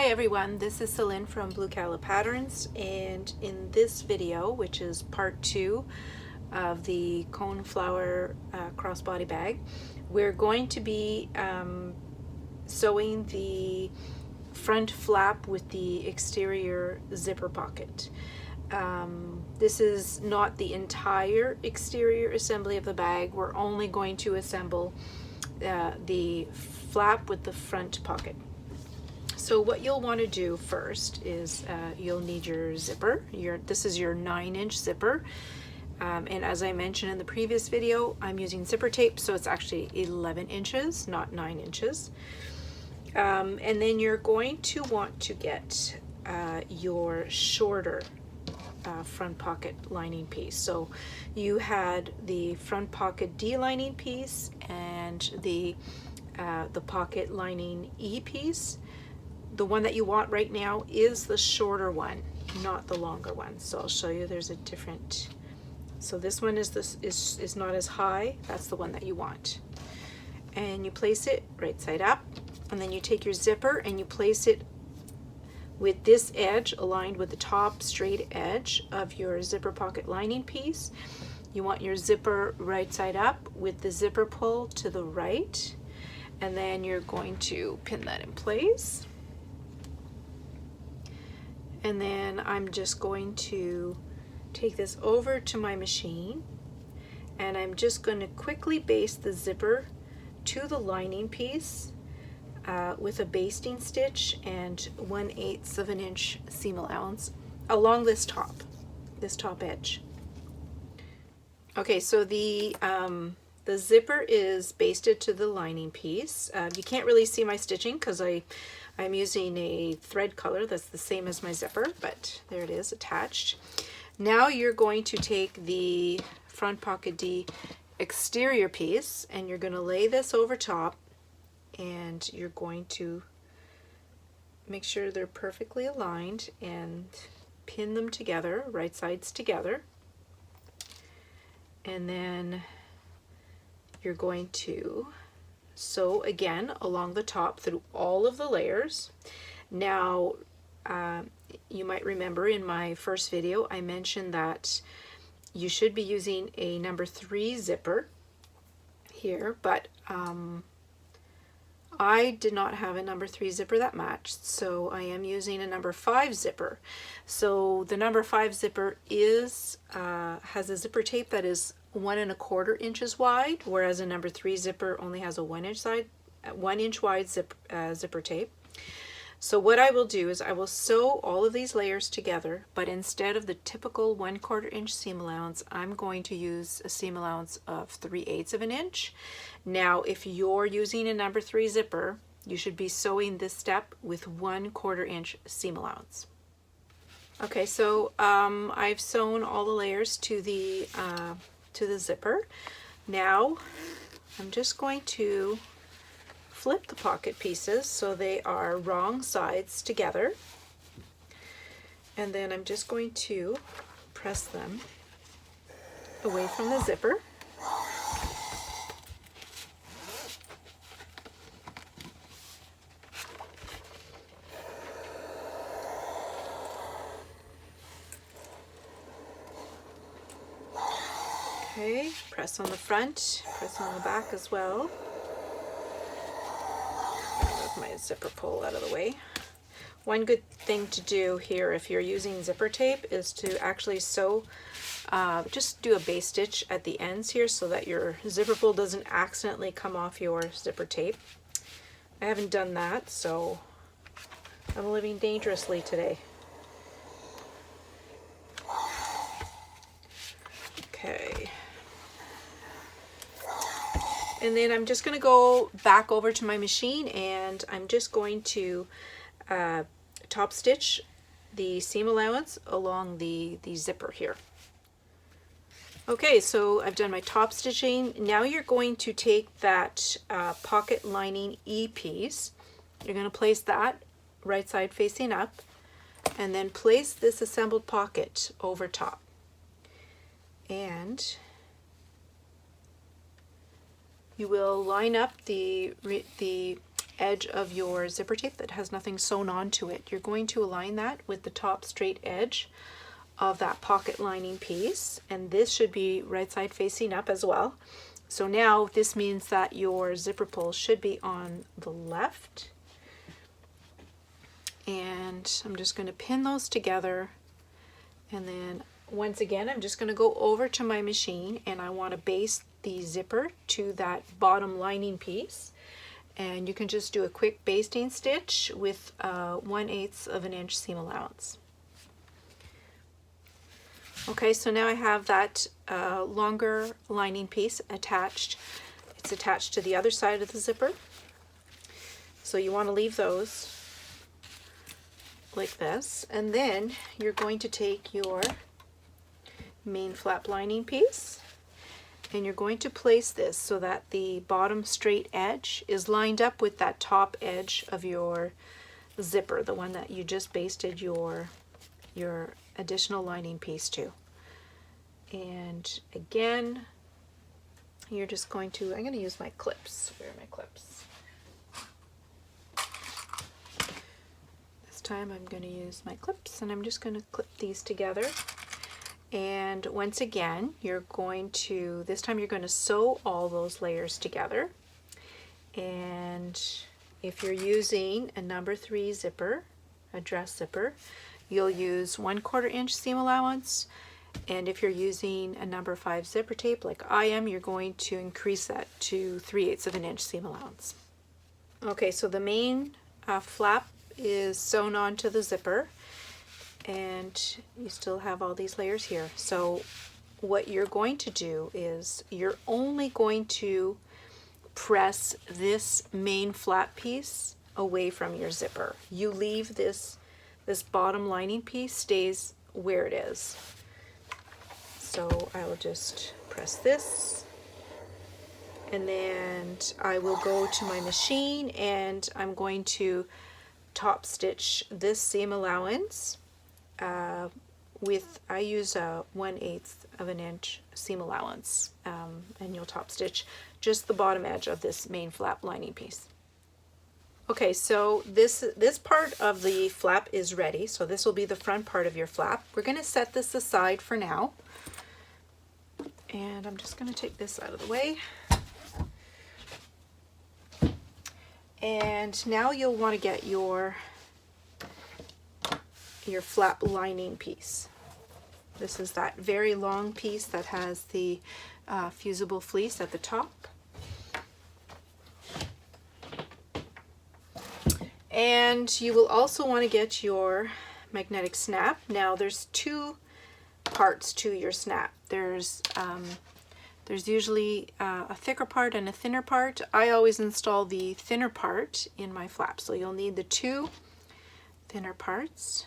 Hi everyone, this is Celine from Blue Calla Patterns, and in this video, which is part 2 of the Coneflower Cross Body Bag, we're going to be sewing the front flap with the exterior zipper pocket. This is not the entire exterior assembly of the bag. We're only going to assemble the flap with the front pocket. So what you'll want to do first is you'll need your zipper. This is your 9-inch zipper. And as I mentioned in the previous video, I'm using zipper tape, so it's actually 11 inches, not 9 inches. And then you're going to want to get your shorter front pocket lining piece. So you had the front pocket D lining piece and the pocket lining E piece. The one that you want right now is the shorter one, not the longer one. So I'll show you there's a different, so this one is not as high. That's the one that you want. And you place it right side up, and then you take your zipper and you place it with this edge aligned with the top straight edge of your zipper pocket lining piece. You want your zipper right side up with the zipper pull to the right, and then you're going to pin that in place. And then I'm just going to take this over to my machine, and I'm just going to quickly baste the zipper to the lining piece with a basting stitch and 1/8 of an inch seam allowance along this top edge. Okay, so the zipper is basted to the lining piece. You can't really see my stitching because I'm using a thread color that's the same as my zipper, but there it is attached. Now you're going to take the front pocket D exterior piece and you're going to lay this over top, and you're going to make sure they're perfectly aligned and pin them together, right sides together. And then you're going to sew again along the top through all of the layers. Now you might remember in my first video I mentioned that you should be using a number 3 zipper here, but I did not have a number 3 zipper that matched, so I am using a number 5 zipper. So the number 5 zipper is has a zipper tape that is 1 1/4 inches wide, whereas a number 3 zipper only has a 1 inch wide zipper tape. So what I will do is I will sew all of these layers together, but instead of the typical 1/4 inch seam allowance, I'm going to use a seam allowance of 3/8 of an inch. Now, if you're using a number 3 zipper, you should be sewing this step with 1/4 inch seam allowance. Okay, so I've sewn all the layers to the zipper. Now I'm just going to flip the pocket pieces so they are wrong sides together, and then I'm just going to press them away from the zipper. Okay, press on the front, press on the back as well. Move my zipper pull out of the way. One good thing to do here if you're using zipper tape is to actually sew, just do a base stitch at the ends here so that your zipper pull doesn't accidentally come off your zipper tape. I haven't done that, so I'm living dangerously today. Okay. And then I'm just going to go back over to my machine, and I'm just going to top stitch the seam allowance along the zipper here. Okay, so I've done my top stitching. Now you're going to take that pocket lining E piece. You're going to place that right side facing up, and then place this assembled pocket over top. And you will line up the edge of your zipper tape that has nothing sewn onto it, you're going to align that with the top straight edge of that pocket lining piece, and this should be right side facing up as well. So now this means that your zipper pull should be on the left, and I'm just going to pin those together, and then once again I'm just going to go over to my machine and I want to baste the zipper to that bottom lining piece, and you can just do a quick basting stitch with 1/8 of an inch seam allowance. Okay, so now I have that longer lining piece attached. It's attached to the other side of the zipper. So you want to leave those like this. And then you're going to take your main flap lining piece and you're going to place this so that the bottom straight edge is lined up with that top edge of your zipper, the one that you just basted your additional lining piece to. And again, you're just going to, I'm going to use my clips. Where are my clips? This time I'm going to use my clips and I'm just going to clip these together. And once again, you're going to, this time you're going to sew all those layers together. And if you're using a number 3 zipper, a dress zipper, you'll use 1/4 inch seam allowance, and if you're using a number 5 zipper tape like I am, you're going to increase that to 3/8 of an inch seam allowance. Okay, so the main flap is sewn onto the zipper, and you still have all these layers here. So what you're going to do is you're only going to press this main flap piece away from your zipper. You leave this bottom lining piece stays where it is. So I will just press this, and then I will go to my machine and I'm going to top stitch this seam allowance with, I use a 1/8 of an inch seam allowance, and you'll top stitch just the bottom edge of this main flap lining piece. Okay, so this part of the flap is ready, so this will be the front part of your flap. We're going to set this aside for now, and I'm just going to take this out of the way. And now you'll want to get your flap lining piece. This is that very long piece that has the fusible fleece at the top. And you will also want to get your magnetic snap. Now there's 2 parts to your snap. There's usually a thicker part and a thinner part. I always install the thinner part in my flap. So you'll need the 2 thinner parts,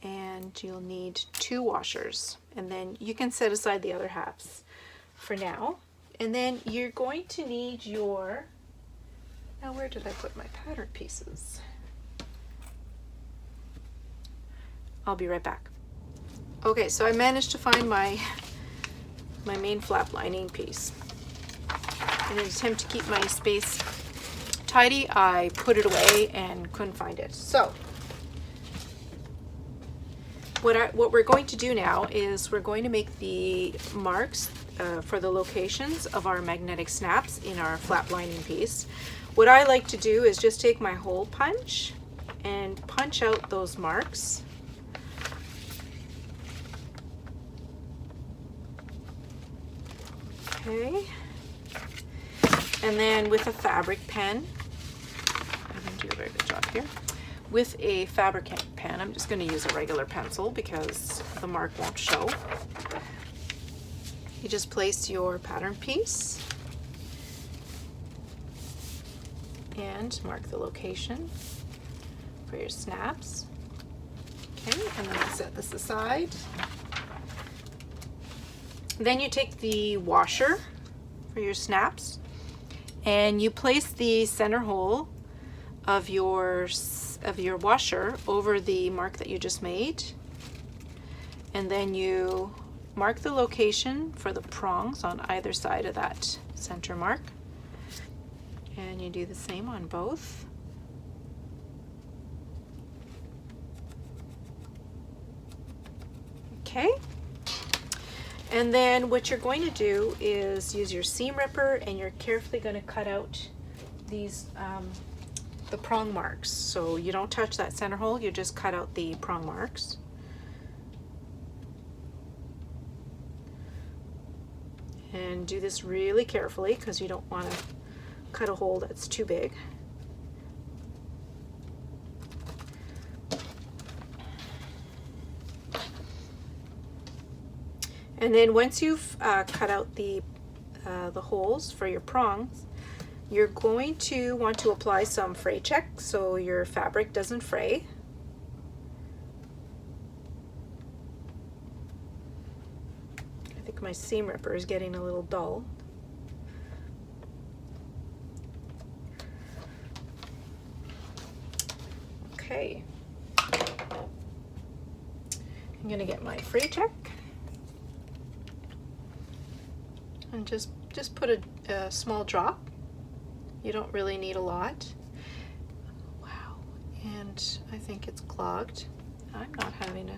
and you'll need 2 washers, and then you can set aside the other halves for now. And then you're going to need your, now where did I put my pattern pieces? I'll be right back. Okay, so I managed to find my main flap lining piece. In an attempt to keep my space tidy, I put it away and couldn't find it. So what we're going to do now is we're going to make the marks for the locations of our magnetic snaps in our flap lining piece. What I like to do is just take my hole punch and punch out those marks. Okay, and then with a fabric pen, I'm going to do a very good job here. With a fabric pen, I'm just going to use a regular pencil because the mark won't show. You just place your pattern piece and mark the location for your snaps. Okay, and then I'll set this aside. Then you take the washer for your snaps and you place the center hole of your washer over the mark that you just made, and then you mark the location for the prongs on either side of that center mark, And you do the same on both. Okay. And then what you're going to do is use your seam ripper, and you're carefully going to cut out these the prong marks. So you don't touch that center hole, you just cut out the prong marks. And do this really carefully because you don't want to cut a hole that's too big. And then once you've cut out the holes for your prongs, you're going to want to apply some fray check so your fabric doesn't fray. I think my seam ripper is getting a little dull. Okay. I'm going to get my fray check and just put a small drop. You don't really need a lot. Wow, and I think it's clogged. I'm not having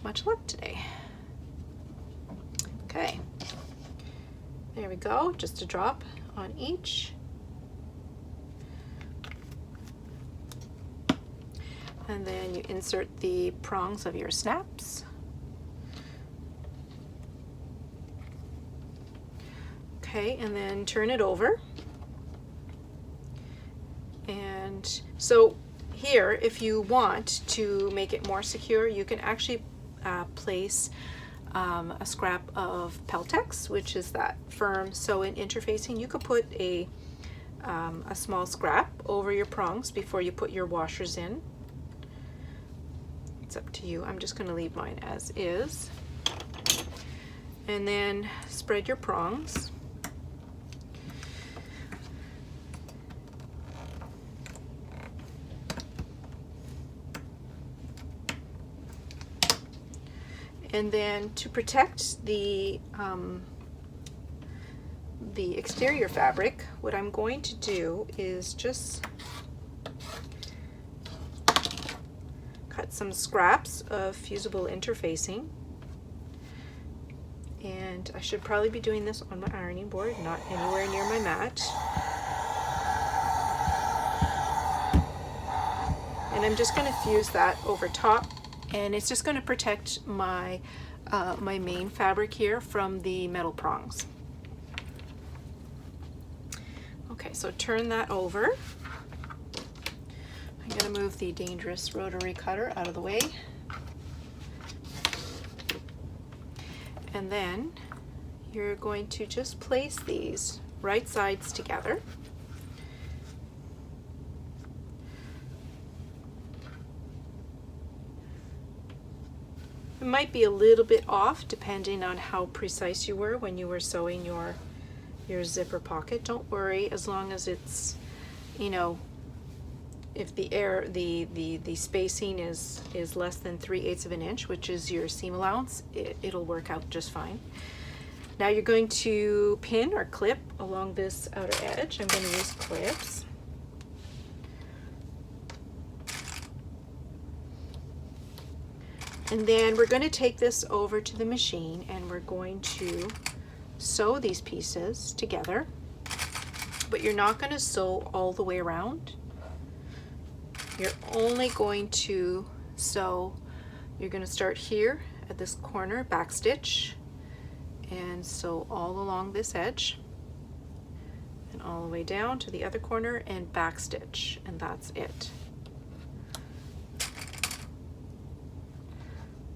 much luck today. Okay, there we go, just a drop on each. And then you insert the prongs of your snaps. Okay, and then turn it over. And so here, if you want to make it more secure, you can actually place a scrap of Peltex, which is that firm sew-in interfacing. You could put a small scrap over your prongs before you put your washers in. It's up to you. I'm just going to leave mine as is. And then spread your prongs. And then to protect the exterior fabric, what I'm going to do is just cut some scraps of fusible interfacing. And I should probably be doing this on my ironing board, not anywhere near my mat. And I'm just going to fuse that over top. And it's just going to protect my my main fabric here from the metal prongs. Okay, so turn that over. I'm going to move the dangerous rotary cutter out of the way. And then you're going to just place these right sides together. It might be a little bit off depending on how precise you were when you were sewing your zipper pocket. Don't worry, as long as it's, you know, if the spacing is less than 3/8 of an inch, which is your seam allowance, it'll work out just fine. Now you're going to pin or clip along this outer edge. I'm going to use clips. And then we're going to take this over to the machine and we're going to sew these pieces together, but you're not going to sew all the way around. You're only going to sew, you're going to start here at this corner, back stitch, and sew all along this edge and all the way down to the other corner and back stitch, and that's it.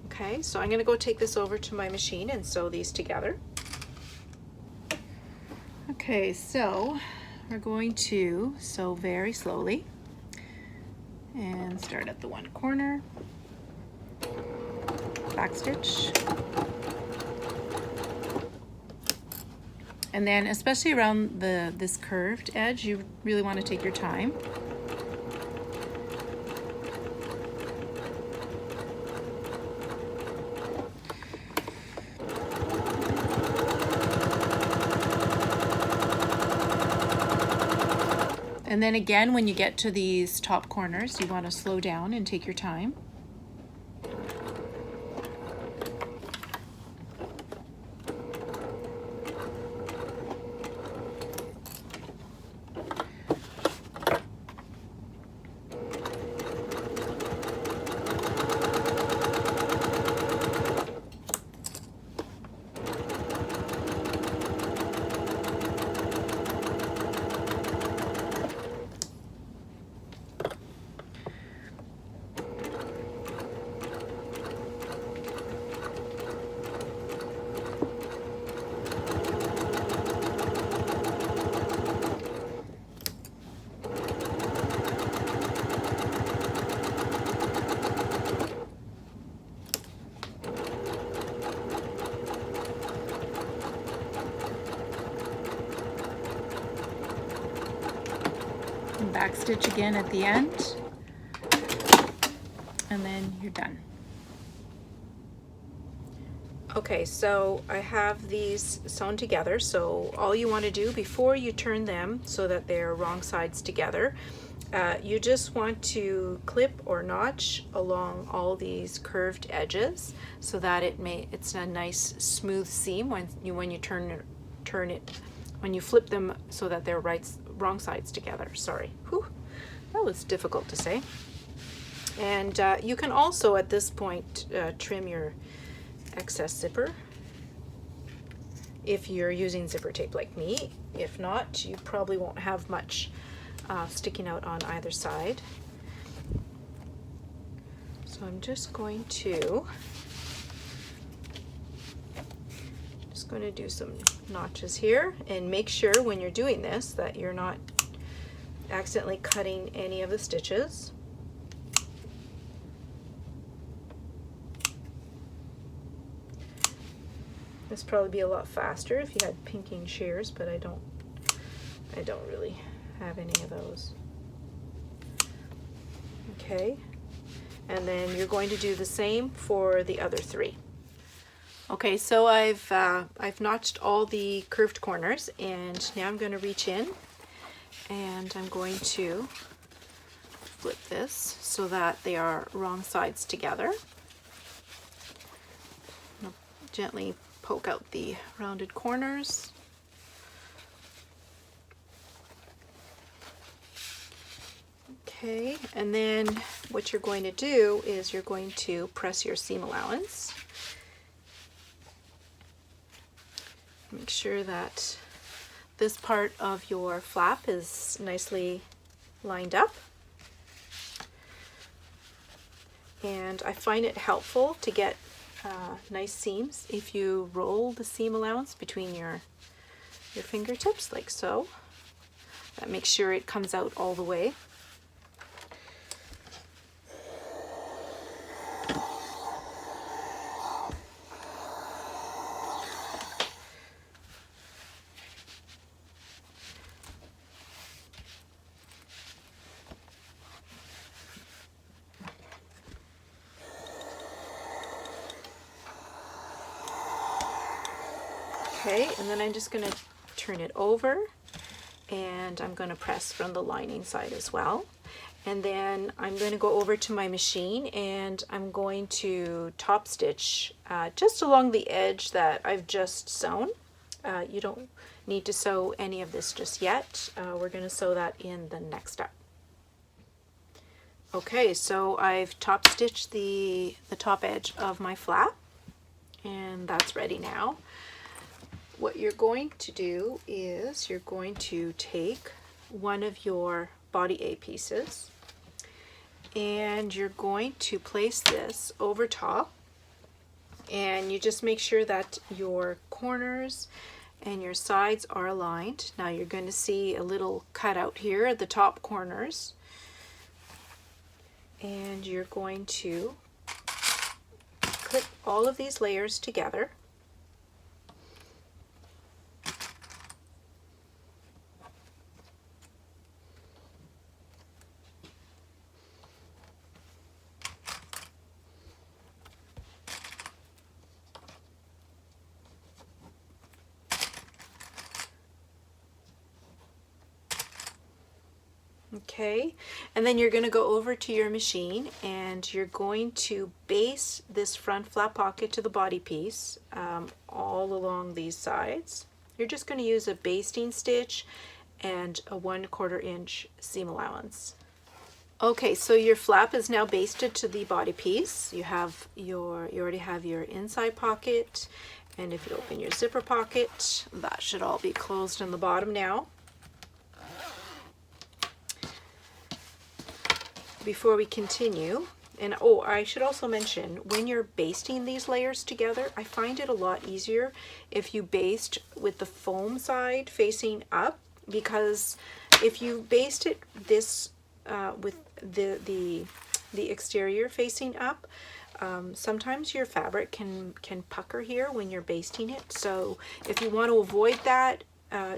Okay, so I'm going to go take this over to my machine and sew these together. Okay, so we're going to sew very slowly and start at the one corner, back stitch, and then especially around this curved edge, you really want to take your time. And then again, when you get to these top corners, you want to slow down and take your time. Back stitch again at the end, and then you're done. Okay, so I have these sewn together, so all you want to do before you turn them so that they're wrong sides together, you just want to clip or notch along all these curved edges so that it's a nice smooth seam when you turn it when you flip them so that they're wrong sides together. Sorry. Whew, that was difficult to say. And you can also at this point trim your excess zipper if you're using zipper tape like me. If not, you probably won't have much sticking out on either side. So I'm just going to do some notches here, and make sure when you're doing this that you're not accidentally cutting any of the stitches. This probably be a lot faster if you had pinking shears, but I don't really have any of those. Okay, and then you're going to do the same for the other three. Okay, so I've notched all the curved corners, and now I'm going to reach in and I'm going to flip this so that they are wrong sides together. I'll gently poke out the rounded corners. Okay, and then what you're going to do is you're going to press your seam allowance. Make sure that this part of your flap is nicely lined up. And I find it helpful to get nice seams if you roll the seam allowance between your fingertips like so. That makes sure it comes out all the way. Okay, and then I'm just going to turn it over, and I'm going to press from the lining side as well. And then I'm going to go over to my machine and I'm going to top stitch just along the edge that I've just sewn. You don't need to sew any of this just yet. We're going to sew that in the next step. Okay, so I've top stitched the top edge of my flap, and that's ready now. What you're going to do is you're going to take one of your body A pieces and you're going to place this over top, and you just make sure that your corners and your sides are aligned. Now you're going to see a little cutout here at the top corners, and you're going to clip all of these layers together. Okay, and then you're going to go over to your machine and you're going to baste this front flap pocket to the body piece all along these sides. You're just going to use a basting stitch and a 1/4 inch seam allowance. Okay, so your flap is now basted to the body piece. You already have your inside pocket, and if you open your zipper pocket, that should all be closed in the bottom now. Before we continue, and oh, I should also mention, when you're basting these layers together, I find it a lot easier if you baste with the foam side facing up, because if you baste it this with the exterior facing up, sometimes your fabric can pucker here when you're basting it. So if you want to avoid that,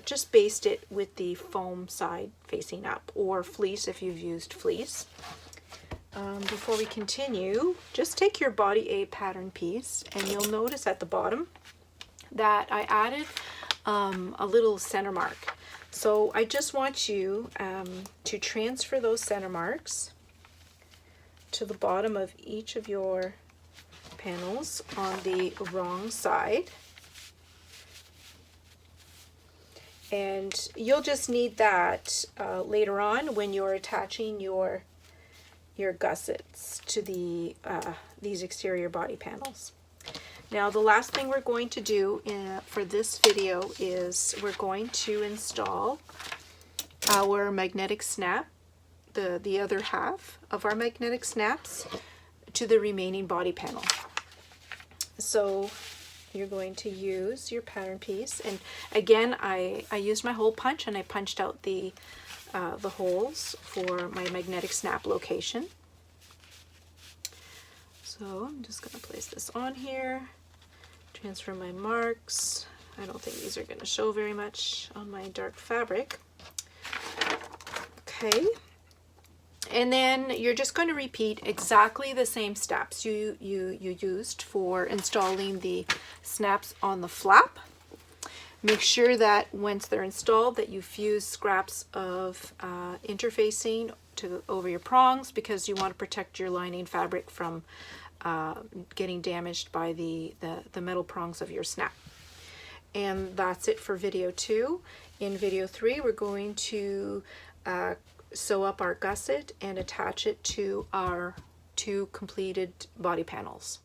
just baste it with the foam side facing up, or fleece if you've used fleece. Before we continue, just take your body A pattern piece, and you'll notice at the bottom that I added a little center mark. So I just want you to transfer those center marks to the bottom of each of your panels on the wrong side. And you'll just need that later on when you're attaching your gussets to these exterior body panels. Now the last thing we're going to do for this video is we're going to install our magnetic snap, the other half of our magnetic snaps, to the remaining body panel. So you're going to use your pattern piece, and again I used my hole punch and I punched out the holes for my magnetic snap location. So I'm just going to place this on here, transfer my marks. I don't think these are going to show very much on my dark fabric. Okay, and then you're just going to repeat exactly the same steps you used for installing the snaps on the flap. Make sure that once they're installed that you fuse scraps of interfacing over your prongs, because you want to protect your lining fabric from getting damaged by the metal prongs of your snap. And that's it for video 2. In video 3, we're going to sew up our gusset and attach it to our 2 completed body panels.